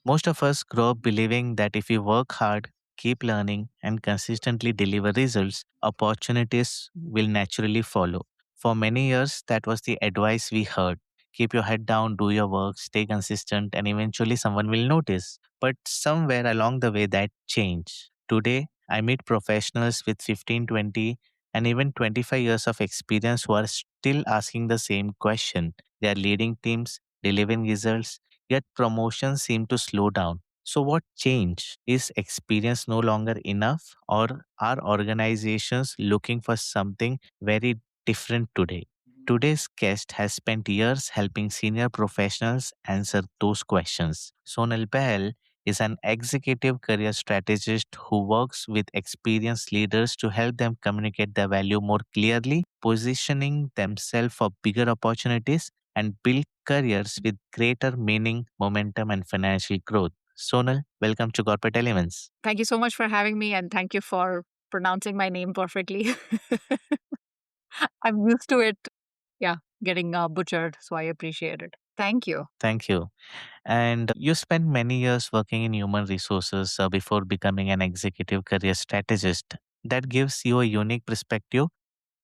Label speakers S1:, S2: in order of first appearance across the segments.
S1: Most of us grow up believing that if we work hard, keep learning, and consistently deliver results, opportunities will naturally follow. For many years, that was the advice we heard. Keep your head down, do your work, stay consistent, and eventually someone will notice. But somewhere along the way, that changed. Today, I meet professionals with 15, 20, and even 25 years of experience who are still asking the same question. They are leading teams, delivering results, yet promotions seem to slow down. So, what changed? Is experience no longer enough, or are organizations looking for something very different today? Today's guest has spent years helping senior professionals answer those questions. Sonal Bahl is an executive career strategist who works with experienced leaders to help them communicate their value more clearly, positioning themselves for bigger opportunities and build careers with greater meaning, momentum, and financial growth. Sonal, welcome to Corporate Elements. Thank you so much for having me, and thank you for pronouncing my name perfectly. I'm used to it, yeah, getting butchered, so I appreciate it. Thank you. Thank you. And you spent many years working in human resources before becoming an executive career strategist. That gives you a unique perspective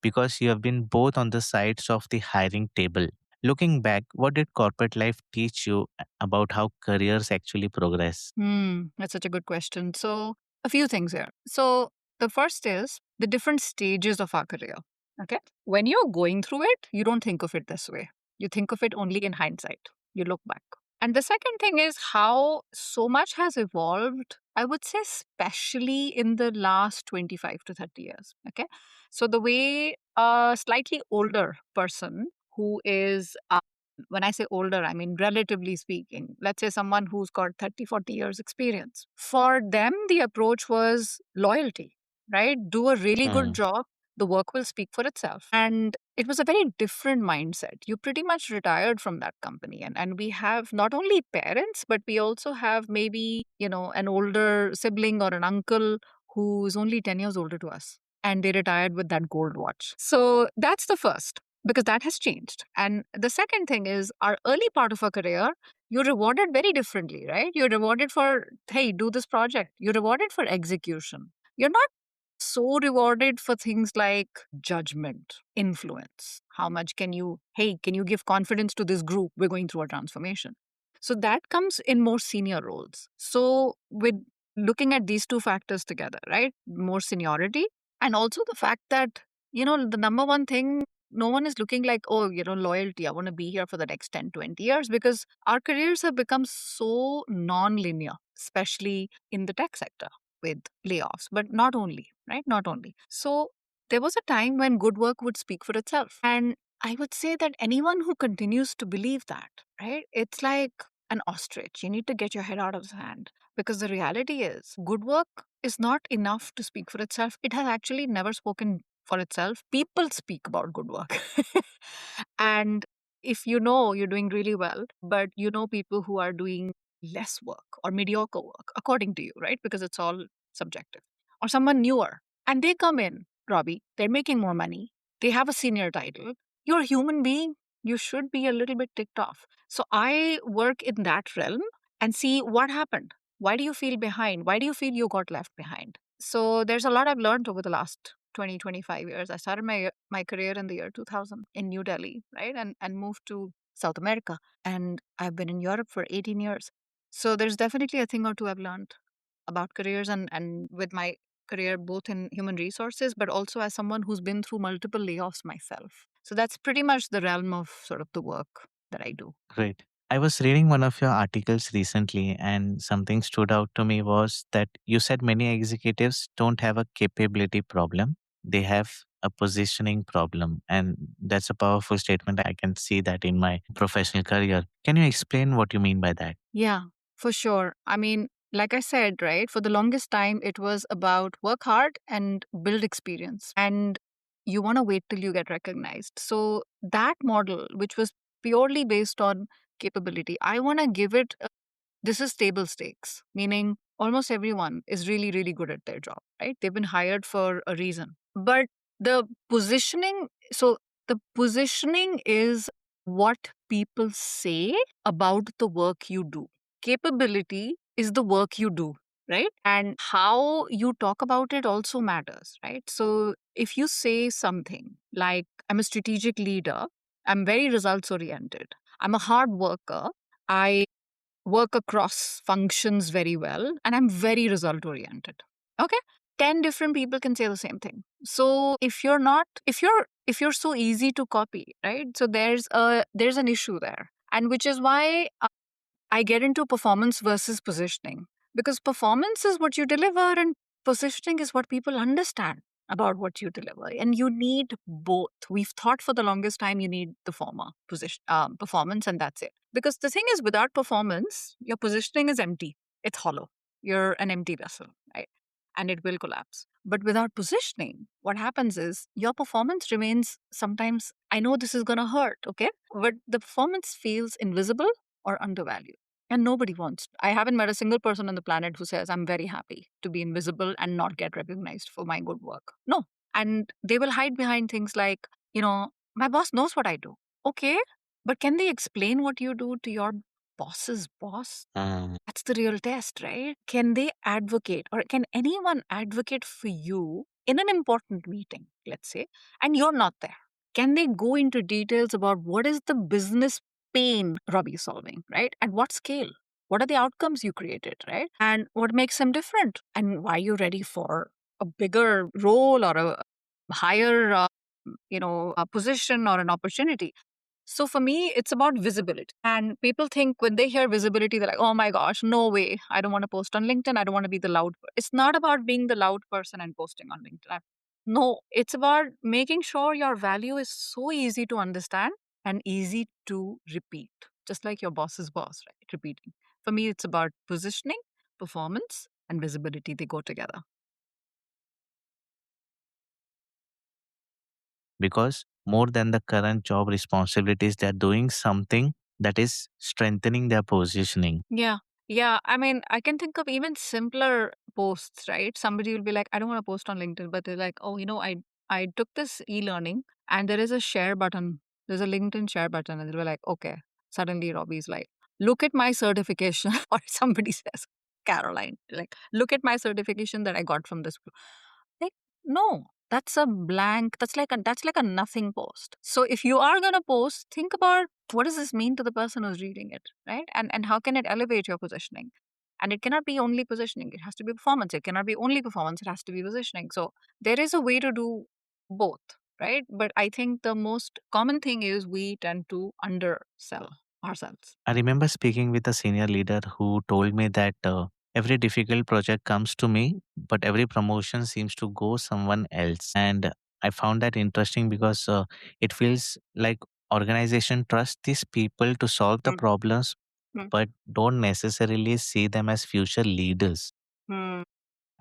S1: because you have been both on the sides of the hiring table. Looking back, what did corporate life teach you about how careers actually progress? That's such a good question. So, a few things here. So, the first is the different stages of our career. Okay. When you're going through it, you don't think of it this way. You think of it only in hindsight. You look back. And the second thing is how so much has evolved, I would say, especially in the last 25 to 30 years. Okay. So, the way a slightly older person who is, when I say older, I mean relatively speaking, let's say someone who's got 30, 40 years experience, for them, the approach was loyalty, right? Do a really good job. The work will speak for itself. And it was a very different mindset. You pretty much retired from that company. And we have not only parents, but we also have maybe, an older sibling or an uncle who's only 10 years older to us. And they retired with that gold watch. So that's the first, because that has changed. And the second thing is our early part of our career, you're rewarded very differently, right? You're rewarded for, hey, do this project. You're rewarded for execution. You're not so rewarded for things like judgment, influence. How much can you give confidence to this group? We're going through a transformation. So that comes in more senior roles. So with looking at these two factors together, right? More seniority and also the fact that, the number one thing, no one is looking like, oh, loyalty. I want to be here for the next 10, 20 years because our careers have become so non-linear, especially in the tech sector with layoffs, but not only, right? Not only. So there was a time when good work would speak for itself. And I would say that anyone who continues to believe that, right? It's like an ostrich. You need to get your head out of the sand because the reality is good work is not enough to speak for itself. It has actually never spoken for itself. People speak about good work. And if you know you're doing really well, but you know people who are doing less work or mediocre work, according to you, right? Because it's all subjective. Or someone newer and they come in, Robbie, they're making more money, they have a senior title. You're a human being. You should be a little bit ticked off. So I work in that realm and see what happened. Why do you feel behind? Why do you feel you got left behind? So there's a lot I've learned over the last 20, 25 years. I started my career in the year 2000 in New Delhi, right? And moved to South America. And I've been in Europe for 18 years. So there's definitely a thing or two I've learned about careers and with my career both in human resources, but also as someone who's been through multiple layoffs myself. So that's pretty much the realm of sort of the work that I do. Great. I was reading one of your articles recently, and something stood out to me was that you said many executives don't have a capability problem, they have a positioning problem. And that's a powerful statement. I can see that in my professional career. Can you explain what you mean by that? Yeah, for sure. I mean, like I said, right, for the longest time, it was about work hard and build experience. And you want to wait till you get recognized. So that model, which was purely based on capability, I want to give it this is table stakes, meaning almost everyone is really, really good at their job, right? They've been hired for a reason. But the positioning, so the positioning is what people say about the work you do.
S2: capability is the work you do, right? And how you talk about it also matters, right? So if you say something like, I'm a strategic leader, I'm very results oriented, I'm a hard worker, I work across functions very well, and I'm very result oriented. Okay? 10 different people can say the same thing. So if you're not, if you're so easy to copy, right? So there's an issue there. And which is why I get into performance versus positioning, because performance is what you deliver and positioning is what people understand about what you deliver. And you need both. We've thought for the longest time you need the former performance, and that's it. Because the thing is, without performance, your positioning is empty. It's hollow. You're an empty vessel, right? And it will collapse. But without positioning, what happens is your performance remains sometimes, I know this is going to hurt, okay? But the performance feels invisible or undervalued. And nobody wants. I haven't met a single person on the planet who says, I'm very happy to be invisible and not get recognized for my good work. No. And they will hide behind things like, my boss knows what I do. Okay. But can they explain what you do to your boss's boss? That's the real test, right? Can they advocate or can anyone advocate for you in an important meeting, let's say, and you're not there? Can they go into details about what is the business pain Robbie is solving, right? At what scale? What are the outcomes you created, right? And what makes them different? And why you're ready for a bigger role or a higher, a position or an opportunity? So for me, it's about visibility. And people think when they hear visibility, they're like, oh my gosh, no way. I don't want to post on LinkedIn. I don't want to be the loud. It's not about being the loud person and posting on LinkedIn. No, it's about making sure your value is so easy to understand and easy to repeat, just like your boss's boss, right? Repeating. For me, it's about positioning, performance, and visibility. They go together.
S1: Because more than the current job responsibilities, they're doing something that is strengthening their positioning.
S2: Yeah. Yeah. I mean, I can think of even simpler posts, right? Somebody will be like, I don't want to post on LinkedIn, but they're like, oh, I took this e-learning and there is a share button. There's a LinkedIn share button. And they'll be like, okay. Suddenly Robbie's like, look at my certification. Or somebody says, Caroline, like, look at my certification that I got from this. Like, no, that's a blank. That's like a nothing post. So if you are gonna post, think about what does this mean to the person who's reading it, right? And how can it elevate your positioning? And it cannot be only positioning. It has to be performance. It cannot be only performance. It has to be positioning. So there is a way to do both, right? But I think the most common thing is we tend to undersell ourselves.
S1: I remember speaking with a senior leader who told me that every difficult project comes to me, but every promotion seems to go someone else. And I found that interesting because it feels like organization trust these people to solve the
S2: Mm,
S1: problems,
S2: mm,
S1: but don't necessarily see them as future leaders.
S2: mm.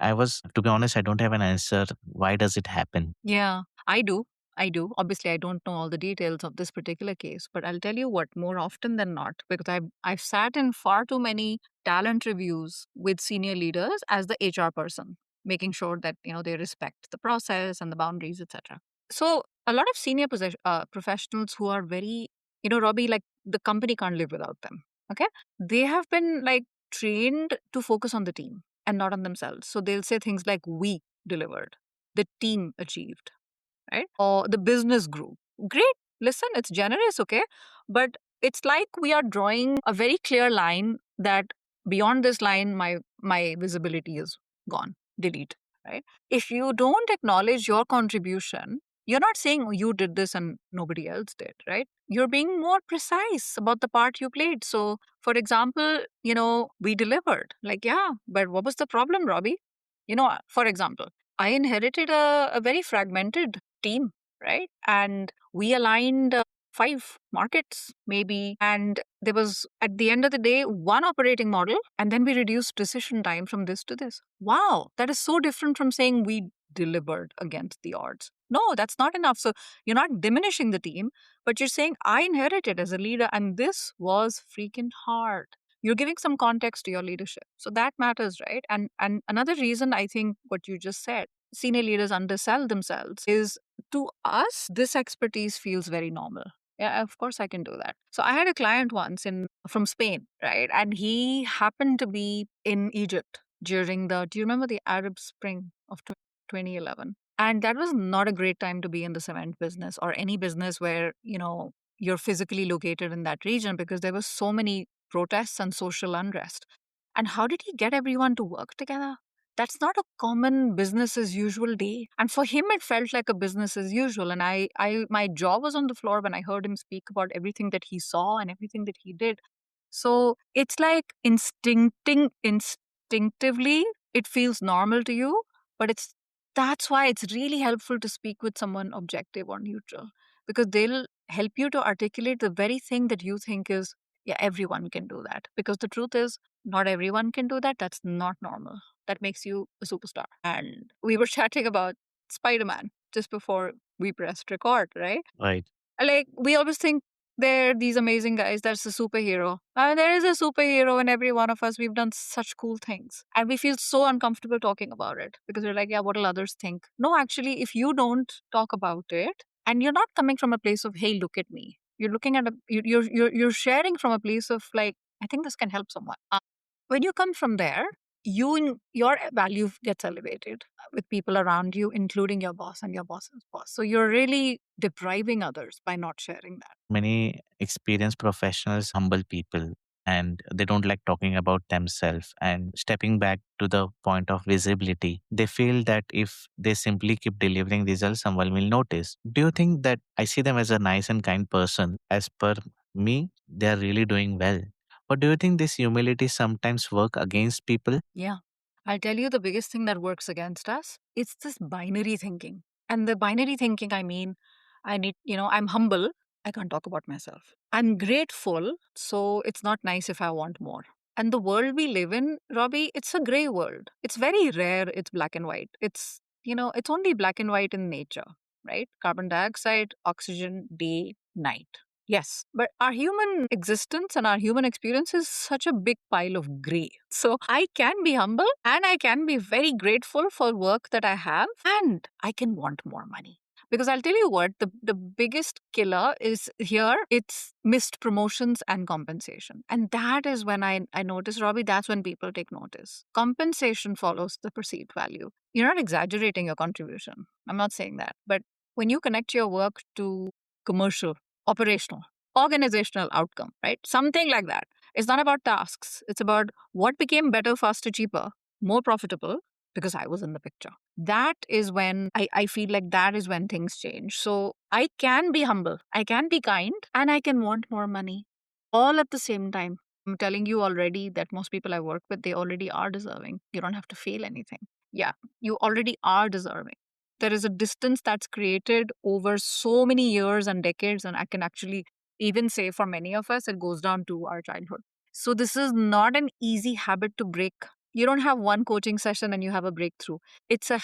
S1: To be honest, I don't have an answer. Why does it happen?
S2: Yeah, I do. I do. Obviously, I don't know all the details of this particular case, but I'll tell you what, more often than not, because I've sat in far too many talent reviews with senior leaders as the HR person, making sure that they respect the process and the boundaries, etc. So a lot of senior professionals who are very, Robbie, like the company can't live without them. Okay, they have been like trained to focus on the team and not on themselves. So they'll say things like, "We delivered." The team achieved, right? Or the business grew. Great. Listen, it's generous, okay? But it's like we are drawing a very clear line that beyond this line, my visibility is gone. Delete. Right? If you don't acknowledge your contribution, you're not saying, "Oh, you did this and nobody else did," right? You're being more precise about the part you played. So, for example, we delivered. Like, yeah, but what was the problem, Robbie? For example, I inherited a very fragmented team, right? And we aligned five markets, maybe. And there was, at the end of the day, one operating model. And then we reduced decision time from this to this. Wow, that is so different from saying we delivered against the odds. No, that's not enough. So you're not diminishing the team, but you're saying I inherited as a leader, and this was freaking hard. You're giving some context to your leadership, so that matters, right? And another reason I think what you just said, senior leaders undersell themselves, is, to us this expertise feels very normal. Yeah, of course I can do that. So I had a client once in from Spain, right? And he happened to be in Egypt during the, do you remember the Arab Spring of 2011? And that was not a great time to be in the cement business or any business where, you're physically located in that region, because there were so many protests and social unrest. And how did he get everyone to work together? That's not a common business as usual day. And for him, it felt like a business as usual. And my jaw was on the floor when I heard him speak about everything that he saw and everything that he did. So it's like instinctively, it feels normal to you, but that's why it's really helpful to speak with someone objective or neutral, because they'll help you to articulate the very thing that you think is, yeah, everyone can do that. Because the truth is, not everyone can do that. That's not normal. That makes you a superstar. And we were chatting about Spider-Man just before we pressed record, right?
S1: Right.
S2: Like, we always think they're these amazing guys. That's a superhero. There is a superhero in every one of us. We've done such cool things. And we feel so uncomfortable talking about it because we're like, yeah, what will others think? No, actually, if you don't talk about it and you're not coming from a place of, hey, look at me, you're looking at you're sharing from a place of like, I think this can help someone. When you come from there, your value gets elevated with people around you, including your boss and your boss's boss. So you're really depriving others by not sharing that.
S1: Many experienced professionals humble people, and they don't like talking about themselves and stepping back to the point of visibility. They feel that if they simply keep delivering results, someone will notice. Do you think that I see them as a nice and kind person? As per me, they are really doing well. But do you think this humility sometimes work against people?
S2: Yeah. I'll tell you the biggest thing that works against us. It's this binary thinking. And the binary thinking, I mean, I'm humble. I can't talk about myself. I'm grateful. So it's not nice if I want more. And the world we live in, Robbie, it's a gray world. It's very rare. It's black and white. It's only black and white in nature, right? Carbon dioxide, oxygen, day, night. Yes, but our human existence and our human experience is such a big pile of gray. So I can be humble and I can be very grateful for work that I have, and I can want more money. Because I'll tell you what, the biggest killer is here, it's missed promotions and compensation. And that is when I notice, Robbie, that's when people take notice. Compensation follows the perceived value. You're not exaggerating your contribution. I'm not saying that. But when you connect your work to commercial, operational, organizational outcome, right? Something like that. It's not about tasks. It's about what became better, faster, cheaper, more profitable because I was in the picture. That is when I feel like that is when things change. So I can be humble, I can be kind, and I can want more money all at the same time. I'm telling you already that most people I work with, they already are deserving. You don't have to feel anything. Yeah, you already are deserving. There is a distance that's created over so many years and decades, and I can actually even say for many of us, it goes down to our childhood. So this is not an easy habit to break. You don't have one coaching session and you have a breakthrough. It's a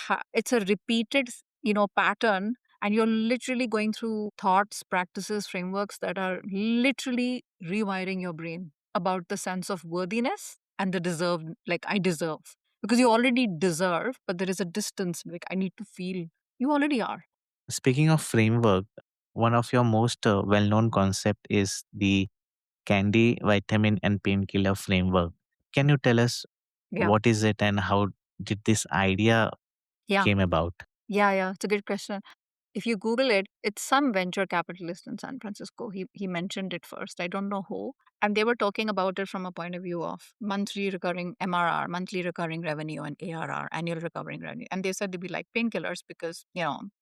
S2: repeated, pattern, and you're literally going through thoughts, practices, frameworks that are literally rewiring your brain about the sense of worthiness and the deserve, like I deserve. Because you already deserve, but there is a distance, like I need to feel. You already are.
S1: Speaking of framework, one of your most well-known concept is the candy, vitamin, and painkiller framework. Can you tell us
S2: Yeah.
S1: what is it and how did this idea
S2: Yeah.
S1: came about?
S2: Yeah. It's a good question. If you Google it, it's some venture capitalist in San Francisco. He mentioned it first. I don't know who. And they were talking about it from a point of view of monthly recurring MRR, monthly recurring revenue, and ARR, annual recurring revenue. And they said they'd be like painkillers because,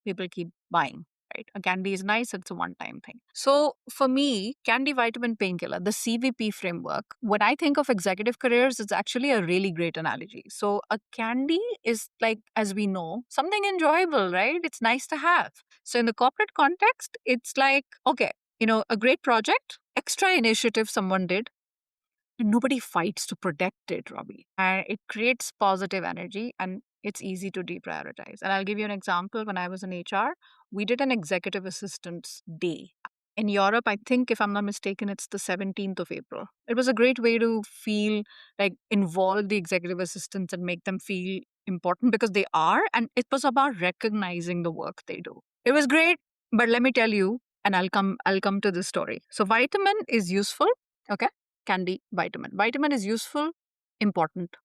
S2: people keep buying. Right? A candy is nice, it's a one time thing. So for me, candy vitamin painkiller, the CVP framework, when I think of executive careers, it's actually a really great analogy. So a candy is like, as we know, something enjoyable, right? It's nice to have. So in the corporate context, it's like, okay, a great project, extra initiative someone did, and nobody fights to protect it, Robbie. And it creates positive energy and it's easy to deprioritize. And I'll give you an example. When I was in HR, we did an executive assistance day. In Europe, I think, if I'm not mistaken, it's the 17th of April. It was a great way to feel like involve the executive assistants and make them feel important because they are. And it was about recognizing the work they do. It was great. But let me tell you, And I'll come to this story. So vitamin is useful, okay? Candy vitamin. Vitamin is useful, important,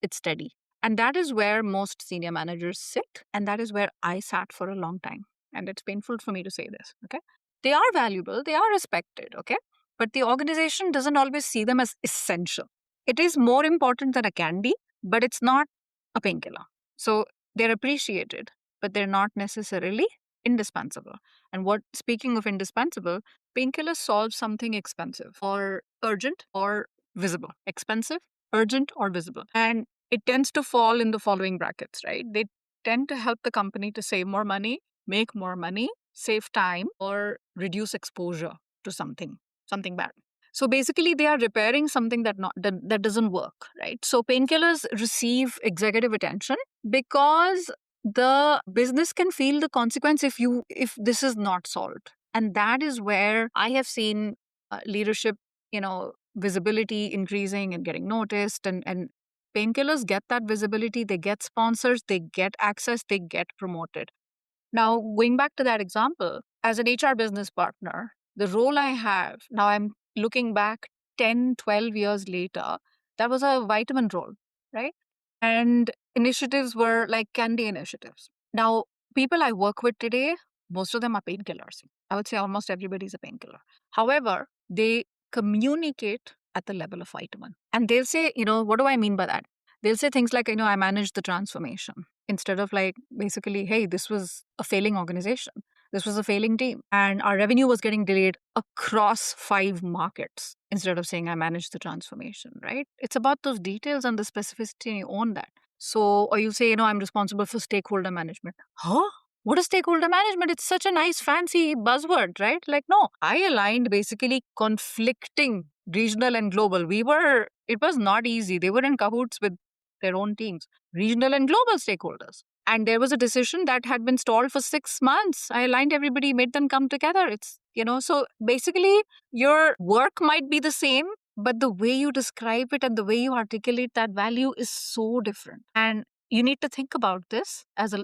S2: it's steady. And that is where most senior managers sit. And that is where I sat for a long time. And it's painful for me to say this, okay? They are valuable, they are respected, okay? But the organization doesn't always see them as essential. It is more important than a candy, but it's not a painkiller. So they're appreciated, but they're not necessarily indispensable. And what, speaking of indispensable, painkillers solve something expensive or urgent or visible. Expensive, urgent, or visible. And it tends to fall in the following brackets, right? They tend to help the company to save more money, make more money, save time, or reduce exposure to something bad. So basically, they are repairing something that doesn't work, right? So painkillers receive executive attention because the business can feel the consequence if this is not solved, and that is where I have seen leadership, visibility increasing and getting noticed, and painkillers get that visibility, they get sponsors, they get access, they get promoted. Now, going back to that example, as an HR business partner, the role I have, now I'm looking back 10, 12 years later, that was a vitamin role, right? And initiatives were like candy initiatives. Now, people I work with today, most of them are painkillers. I would say almost everybody's a painkiller. However, they communicate at the level of vitamin. And they'll say, what do I mean by that? They'll say things like, I managed the transformation, instead of like basically, hey, this was a failing organization. This was a failing team. And our revenue was getting delayed across 5 markets, instead of saying I managed the transformation, right? It's about those details and the specificity, and you own that. So, or you say, I'm responsible for stakeholder management. Huh? What is stakeholder management? It's such a nice fancy buzzword, right? Like, no, I aligned basically conflicting regional and global. It was not easy. They were in cahoots with their own teams, regional and global stakeholders. And there was a decision that had been stalled for 6 months. I aligned everybody, made them come together. So basically, your work might be the same, but the way you describe it and the way you articulate that value is so different. And you need to think about this as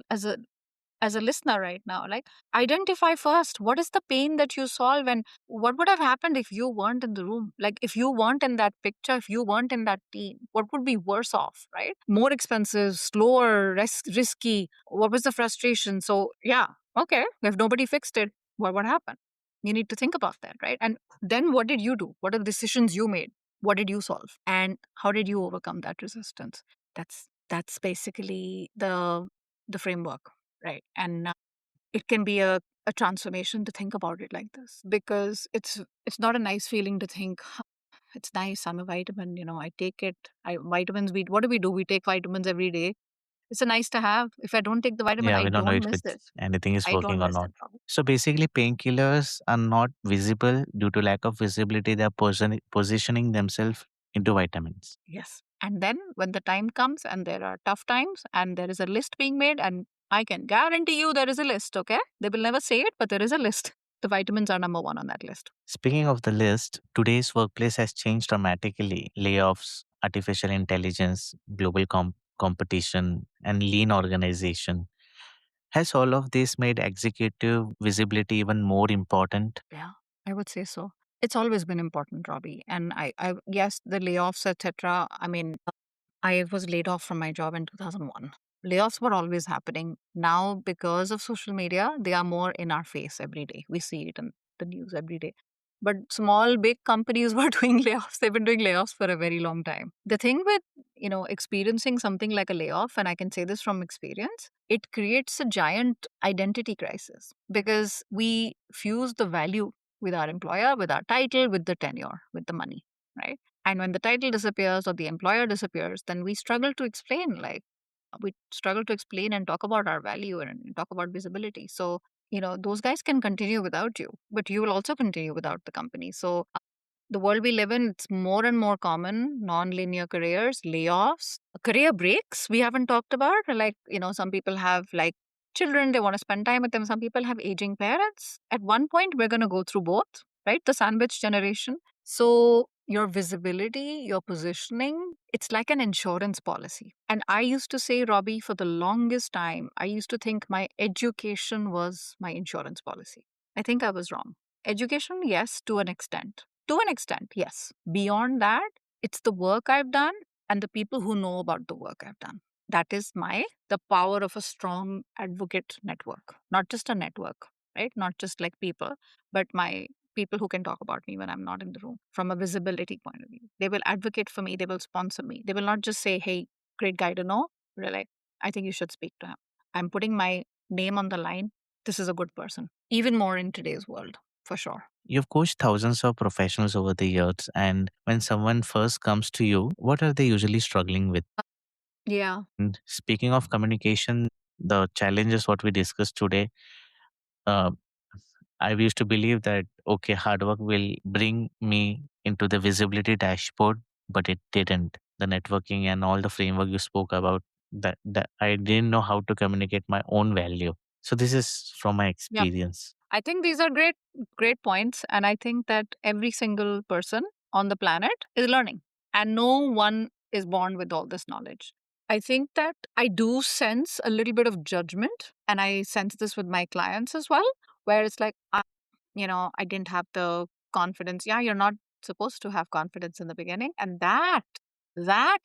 S2: a listener right now. Like, identify first, what is the pain that you solve, and what would have happened if you weren't in the room? Like, if you weren't in that picture, if you weren't in that team, what would be worse off, right? More expensive, slower, risky. What was the frustration? So yeah, okay, if nobody fixed it, what happened? You need to think about that, right? And then what did you do? What are the decisions you made? What did you solve, and how did you overcome that resistance? That's basically the framework, right? And it can be a transformation to think about it like this, because it's not a nice feeling to think, "Huh, it's nice, I'm a vitamin, I take it. Vitamins, what do? We take vitamins every day. It's a nice to have. If I don't take the vitamin,
S1: Yeah,
S2: I
S1: we don't know
S2: don't
S1: if
S2: miss
S1: it's
S2: it.
S1: anything is
S2: I don't
S1: working or
S2: miss
S1: not.
S2: it, Robbie.
S1: So basically, painkillers are not visible due to lack of visibility. They are positioning themselves into vitamins.
S2: Yes. And then when the time comes and there are tough times and there is a list being made, and I can guarantee you there is a list, okay? They will never say it, but there is a list. The vitamins are number one on that list.
S1: Speaking of the list, today's workplace has changed dramatically. Layoffs, artificial intelligence, global competition, and lean organization. Has all of this made executive visibility even more important?
S2: Yeah, I would say so. It's always been important, Robbie. And I yes, the layoffs, etc. I mean, I was laid off from my job in 2001. Layoffs were always happening. Now, because of social media, they are more in our face every day. We see it in the news every day. But small, big companies were doing layoffs. They've been doing layoffs for a very long time. The thing with, experiencing something like a layoff, and I can say this from experience, it creates a giant identity crisis because we fuse the value with our employer, with our title, with the tenure, with the money, right? And when the title disappears or the employer disappears, then we struggle to explain and talk about our value and talk about visibility. So, those guys can continue without you, but you will also continue without the company. So, the world we live in, it's more and more common, non-linear careers, layoffs, career breaks we haven't talked about. Like, some people have like children, they want to spend time with them. Some people have aging parents. At one point, we're going to go through both, right? The sandwich generation. So your visibility, your positioning, it's like an insurance policy. And I used to say, Robbie, for the longest time, I used to think my education was my insurance policy. I think I was wrong. Education, yes, to an extent. To an extent, yes. Beyond that, it's the work I've done and the people who know about the work I've done. That is the power of a strong advocate network, not just a network, right? Not just like people, but my people who can talk about me when I'm not in the room from a visibility point of view. They will advocate for me. They will sponsor me. They will not just say, hey, great guy to know. They're like, I think you should speak to him. I'm putting my name on the line. This is a good person, even more in today's world, for sure. You've coached thousands of professionals over the years, and when someone first comes to you, what are they usually struggling with? Yeah. And speaking of communication, the challenges what we discussed today, uh, I used to believe that okay, hard work will bring me into the visibility dashboard, but it didn't. The networking and all the framework you spoke about, that I didn't know how to communicate my own value. So this is from my experience. I think these are great points. And I think that every single person on the planet is learning, and no one is born with all this knowledge. I think that I do sense a little bit of judgment, and I sense this with my clients as well, where it's like, I didn't have the confidence. Yeah, you're not supposed to have confidence in the beginning. And that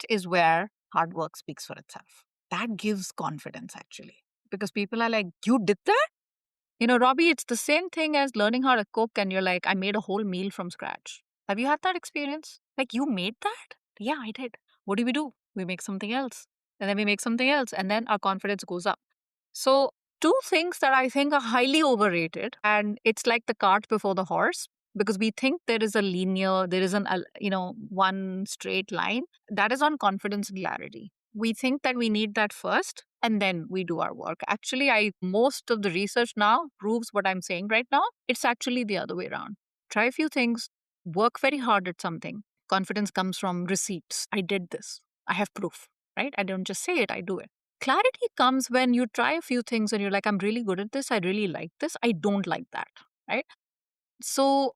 S2: is where hard work speaks for itself. That gives confidence actually. Because people are like, you did that? Robbie, it's the same thing as learning how to cook and you're like, I made a whole meal from scratch. Have you had that experience? Like, you made that? Yeah, I did. What do? We make something else. And then we make something else. And then our confidence goes up. So, two things that I think are highly overrated, and it's like the cart before the horse, because we think there is a linear, there is one straight line. That is on confidence and clarity. We think that we need that first and then we do our work. Actually, I most of the research now proves what I'm saying right now. It's actually the other way around. Try a few things, work very hard at something. Confidence comes from receipts. I did this. I have proof, right? I don't just say it, I do it. Clarity comes when you try a few things and you're like, I'm really good at this. I really like this. I don't like that, right? So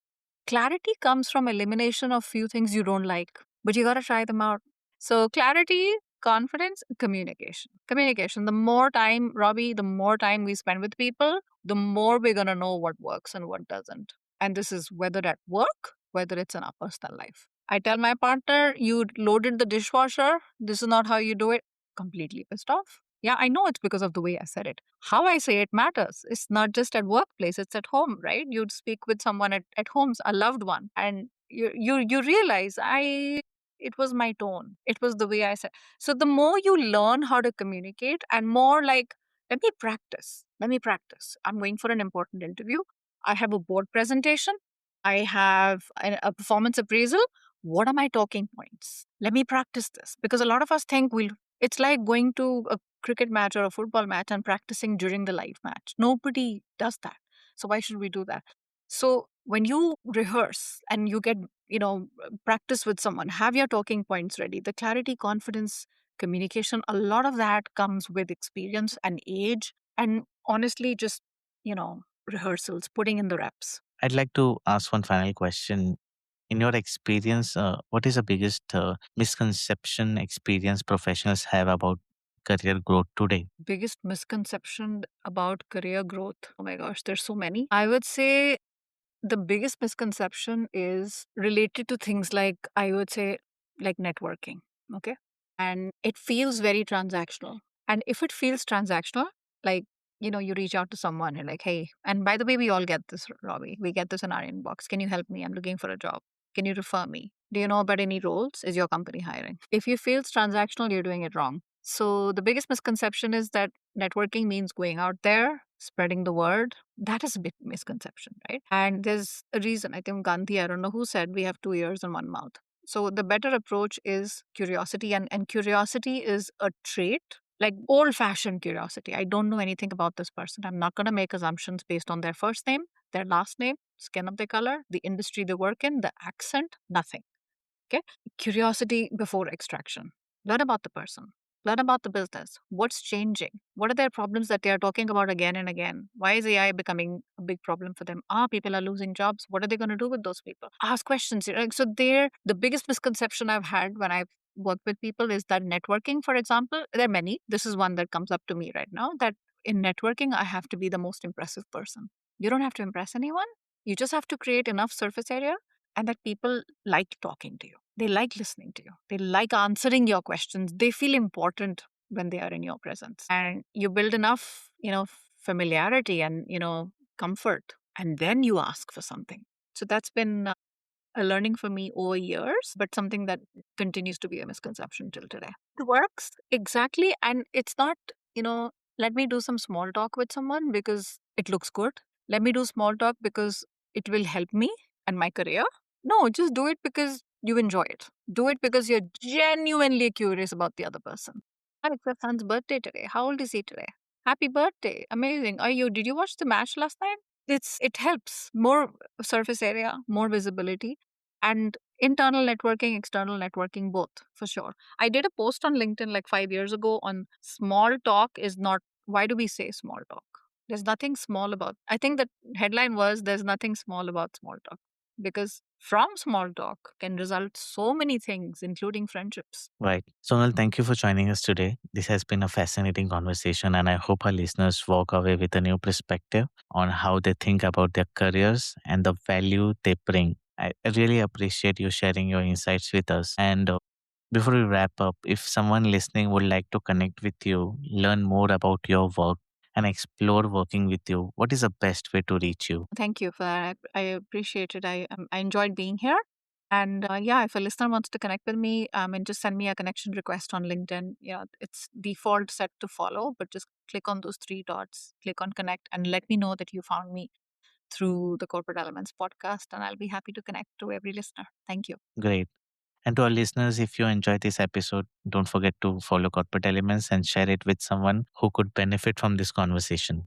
S2: clarity comes from elimination of few things you don't like, but you got to try them out. So clarity, confidence, communication. Communication. The more time, Robbie, the more time we spend with people, the more we're going to know what works and what doesn't. And this is whether at work, whether it's in our personal life. I tell my partner, you loaded the dishwasher. This is not how you do it. Completely pissed off. Yeah, I know it's because of the way I said it. How I say it matters. It's not just at workplace, it's at home, right? You'd speak with someone at home, a loved one, and you realize it was my tone. It was the way I said. So the more you learn how to communicate and more like, let me practice. Let me practice. I'm going for an important interview. I have a board presentation. I have a performance appraisal. What are my talking points? Let me practice this, because a lot of us think it's like going to a cricket match or a football match and practicing during the live match. Nobody does that. So why should we do that? So when you rehearse and you get, practice with someone, have your talking points ready, the clarity, confidence, communication, a lot of that comes with experience and age and honestly just, rehearsals, putting in the reps. I'd like to ask one final question. In your experience, what is the biggest misconception experience professionals have about career growth today? Biggest misconception about career growth. Oh my gosh, there's so many. I would say the biggest misconception is related to things like, I would say, like networking. Okay. And it feels very transactional. And if it feels transactional, like, you reach out to someone and like, hey, and by the way, we all get this, Robbie. We get this in our inbox. Can you help me? I'm looking for a job. Can you refer me? Do you know about any roles? Is your company hiring? If you feel it's transactional, you're doing it wrong. So the biggest misconception is that networking means going out there, spreading the word. That is a big misconception, right? And there's a reason. I think Gandhi, I don't know who said, we have two ears and one mouth. So the better approach is curiosity, and curiosity is a trait, like old fashioned curiosity. I don't know anything about this person. I'm not going to make assumptions based on their first name, their last name, skin of their color, the industry they work in, the accent, nothing. Okay. Curiosity before extraction. Learn about the person. Learn about the business. What's changing? What are their problems that they are talking about again and again? Why is AI becoming a big problem for them? People are losing jobs. What are they going to do with those people? Ask questions. Right? So the biggest misconception I've had when I've worked with people is that networking, for example, there are many. This is one that comes up to me right now, that in networking, I have to be the most impressive person. You don't have to impress anyone. You just have to create enough surface area and that people like talking to you. They like listening to you. They like answering your questions. They feel important when they are in your presence. And you build enough, familiarity and, comfort, and then you ask for something. So that's been a learning for me over years, but something that continues to be a misconception till today. It works exactly. And it's not, let me do some small talk with someone because it looks good. Let me do small talk because it will help me and my career. No, just do it because you enjoy it. Do it because you're genuinely curious about the other person. It's your son's birthday today. How old is he today? Happy birthday. Amazing. Did you watch the match last night? It helps. More surface area, more visibility, and internal networking, external networking, both for sure. I did a post on LinkedIn like 5 years ago on small talk is not, why do we say small talk? There's nothing small about, I think the headline was there's nothing small about small talk, because from small talk can result so many things, including friendships. Right. Sonal, thank you for joining us today. This has been a fascinating conversation, and I hope our listeners walk away with a new perspective on how they think about their careers and the value they bring. I really appreciate you sharing your insights with us. And before we wrap up, if someone listening would like to connect with you, learn more about your work, and explore working with you, what is the best way to reach you? Thank you for that. I appreciate it. I enjoyed being here. And yeah, if a listener wants to connect with me, and just send me a connection request on LinkedIn. Yeah, it's default set to follow, but just click on those three dots, click on connect, and let me know that you found me through the Corporate Elements podcast. And I'll be happy to connect to every listener. Thank you. Great. And to our listeners, if you enjoyed this episode, don't forget to follow Corporate Elements and share it with someone who could benefit from this conversation.